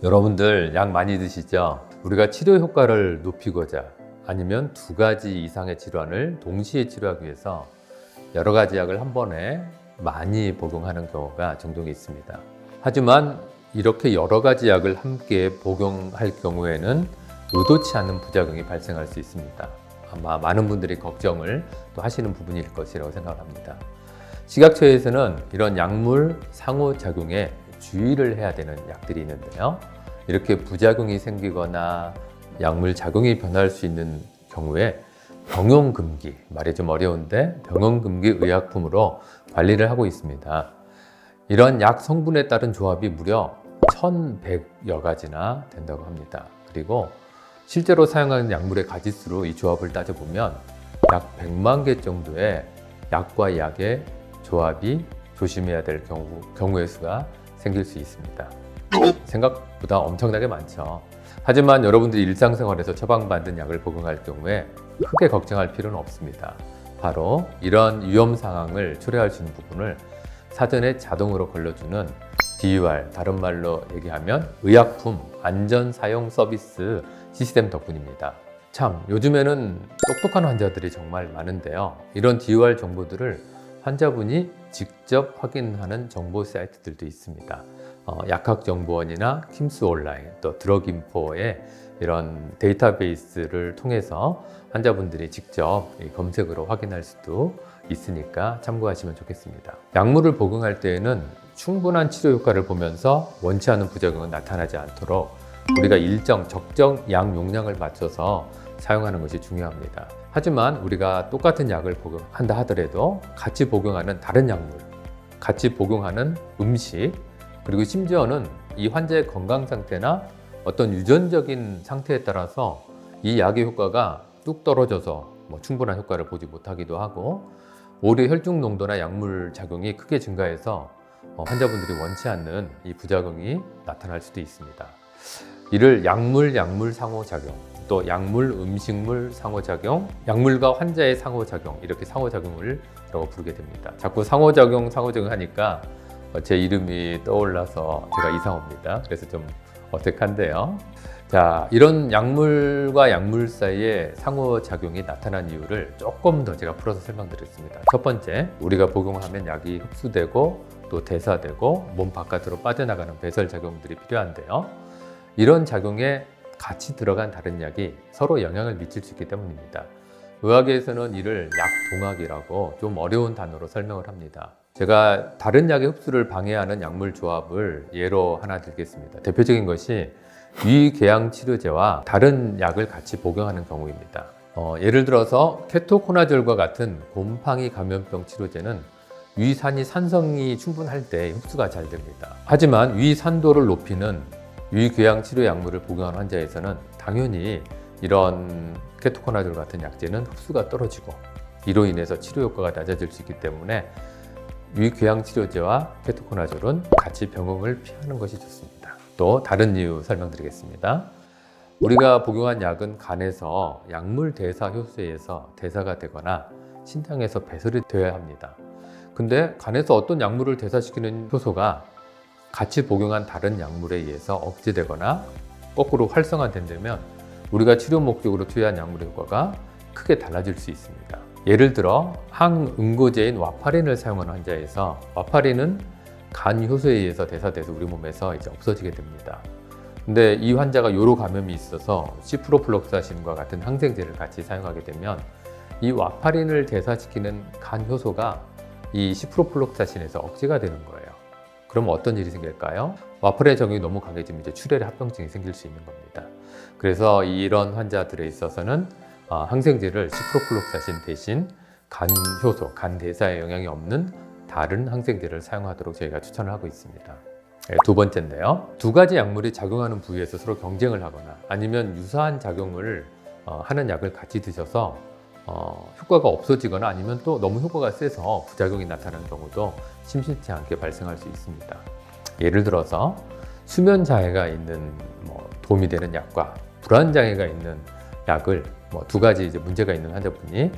여러분들 약 많이 드시죠? 우리가 치료 효과를 높이고자 아니면 2가지 이상의 질환을 동시에 치료하기 위해서 여러 가지 약을 한 번에 많이 복용하는 경우가 종종 있습니다. 하지만 이렇게 여러 가지 약을 함께 복용할 경우에는 의도치 않은 부작용이 발생할 수 있습니다. 아마 많은 분들이 걱정을 또 하시는 부분일 것이라고 생각합니다. 식약처에서는 이런 약물 상호작용에 주의를 해야 되는 약들이 있는데요. 이렇게 부작용이 생기거나 약물 작용이 변할 수 있는 경우에 병용금기, 말이 좀 어려운데 병용금기 의약품으로 관리를 하고 있습니다. 이런 약 성분에 따른 조합이 무려 1100여 가지나 된다고 합니다. 그리고 실제로 사용하는 약물의 가지수로 이 조합을 따져보면 약 100만 개 정도의 약과 약의 조합이 조심해야 될 경우의 수가 생길 수 있습니다. 생각보다 엄청나게 많죠. 하지만 여러분들이 일상생활에서 처방받은 약을 복용할 경우에 크게 걱정할 필요는 없습니다. 바로 이런 위험 상황을 초래할 수 있는 부분을 사전에 자동으로 걸러주는 DUR, 다른 말로 얘기하면 의약품 안전사용 서비스 시스템 덕분입니다. 참, 요즘에는 똑똑한 환자들이 정말 많은데요. 이런 DUR 정보들을 환자분이 직접 확인하는 정보 사이트들도 있습니다. 약학정보원이나 킴스 온라인, 또 드럭인포의 이런 데이터베이스를 통해서 환자분들이 직접 검색으로 확인할 수도 있으니까 참고하시면 좋겠습니다. 약물을 복용할 때에는 충분한 치료 효과를 보면서 원치 않는 부작용은 나타나지 않도록 우리가 일정 적정 약 용량을 맞춰서 사용하는 것이 중요합니다. 하지만 우리가 똑같은 약을 복용한다 하더라도 같이 복용하는 다른 약물, 같이 복용하는 음식, 그리고 심지어는 이 환자의 건강 상태나 어떤 유전적인 상태에 따라서 이 약의 효과가 뚝 떨어져서 충분한 효과를 보지 못하기도 하고, 오히려 혈중 농도나 약물 작용이 크게 증가해서 환자분들이 원치 않는 이 부작용이 나타날 수도 있습니다. 이를 약물 상호작용, 또 약물 음식물 상호작용, 약물과 환자의 상호작용, 이렇게 상호작용을 부르게 됩니다. 자꾸 상호작용 하니까 제 이름이 떠올라서 제가 이상합니다. 그래서 좀 어색한데요. 자, 이런 약물과 약물 사이에 상호작용이 나타난 이유를 조금 더 제가 풀어서 설명드리겠습니다. 첫 번째, 우리가 복용하면 약이 흡수되고 또 대사되고 몸 바깥으로 빠져나가는 배설작용들이 필요한데요. 이런 작용에 같이 들어간 다른 약이 서로 영향을 미칠 수 있기 때문입니다. 의학에서는 이를 약동학이라고 좀 어려운 단어로 설명을 합니다. 제가 다른 약의 흡수를 방해하는 약물 조합을 예로 하나 들겠습니다. 대표적인 것이 위궤양 치료제와 다른 약을 같이 복용하는 경우입니다. 예를 들어서 케토코나졸과 같은 곰팡이 감염병 치료제는 위산이 산성이 충분할 때 흡수가 잘 됩니다. 하지만 위산도를 높이는 위궤양 치료 약물을 복용한 환자에서는 당연히 이런 케토코나졸 같은 약제는 흡수가 떨어지고 이로 인해서 치료 효과가 낮아질 수 있기 때문에 위궤양 치료제와 케토코나졸은 같이 병용을 피하는 것이 좋습니다. 또 다른 이유 설명드리겠습니다. 우리가 복용한 약은 간에서 약물 대사 효소에 의해서 대사가 되거나 신장에서 배설이 되어야 합니다. 근데 간에서 어떤 약물을 대사시키는 효소가 같이 복용한 다른 약물에 의해서 억제되거나 거꾸로 활성화된다면 우리가 치료 목적으로 투여한 약물의 효과가 크게 달라질 수 있습니다. 예를 들어 항응고제인 와파린을 사용하는 환자에서 와파린은 간 효소에 의해서 대사돼서 우리 몸에서 이제 없어지게 됩니다. 근데 이 환자가 요로 감염이 있어서 시프로플록사신과 같은 항생제를 같이 사용하게 되면 이 와파린을 대사시키는 간 효소가 이 시프로플록사신에서 억제가 되는 거예요. 그럼 어떤 일이 생길까요? 와파린의 적용이 너무 강해지면 이제 출혈의 합병증이 생길 수 있는 겁니다. 그래서 이런 환자들에 있어서는 항생제를 시프로플록사신 대신 간 효소, 간 대사에 영향이 없는 다른 항생제를 사용하도록 저희가 추천을 하고 있습니다. 두 번째인데요. 2가지 약물이 작용하는 부위에서 서로 경쟁을 하거나 아니면 유사한 작용을 하는 약을 같이 드셔서 효과가 없어지거나 아니면 또 너무 효과가 세서 부작용이 나타나는 경우도 심심치 않게 발생할 수 있습니다. 예를 들어서 수면 장애가 있는 도움이 되는 약과 불안 장애가 있는 약을 2가지 이제 문제가 있는 환자분이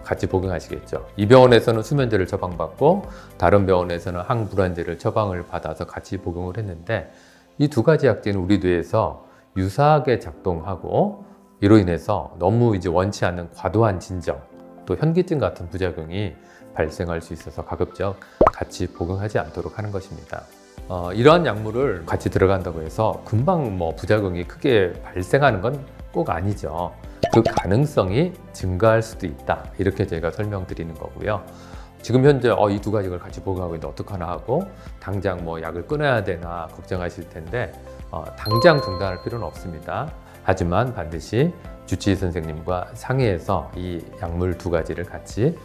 같이 복용하시겠죠. 이 병원에서는 수면제를 처방받고 다른 병원에서는 항불안제를 처방을 받아서 같이 복용을 했는데 이 두 가지 약제는 우리 뇌에서 유사하게 작동하고 이로 인해서 너무 이제 원치 않는 과도한 진정, 또 현기증 같은 부작용이 발생할 수 있어서 가급적 같이 복용하지 않도록 하는 것입니다. 이러한 약물을 같이 들어간다고 해서 금방 뭐 부작용이 크게 발생하는 건 꼭 아니죠. 그 가능성이 증가할 수도 있다. 이렇게 제가 설명드리는 거고요. 지금 현재 이 두 가지를 같이 복용하고 있는데 어떡하나 하고 당장 뭐 약을 끊어야 되나 걱정하실 텐데 당장 중단할 필요는 없습니다. 하지만 반드시 주치의 선생님과 상의해서 이 약물 두 가지를 같이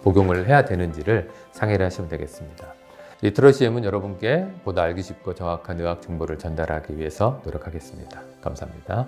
복용을 해야 되는지를 상의를 하시면 되겠습니다. 리터러시엠은 여러분께 보다 알기 쉽고 정확한 의학 정보를 전달하기 위해서 노력하겠습니다. 감사합니다.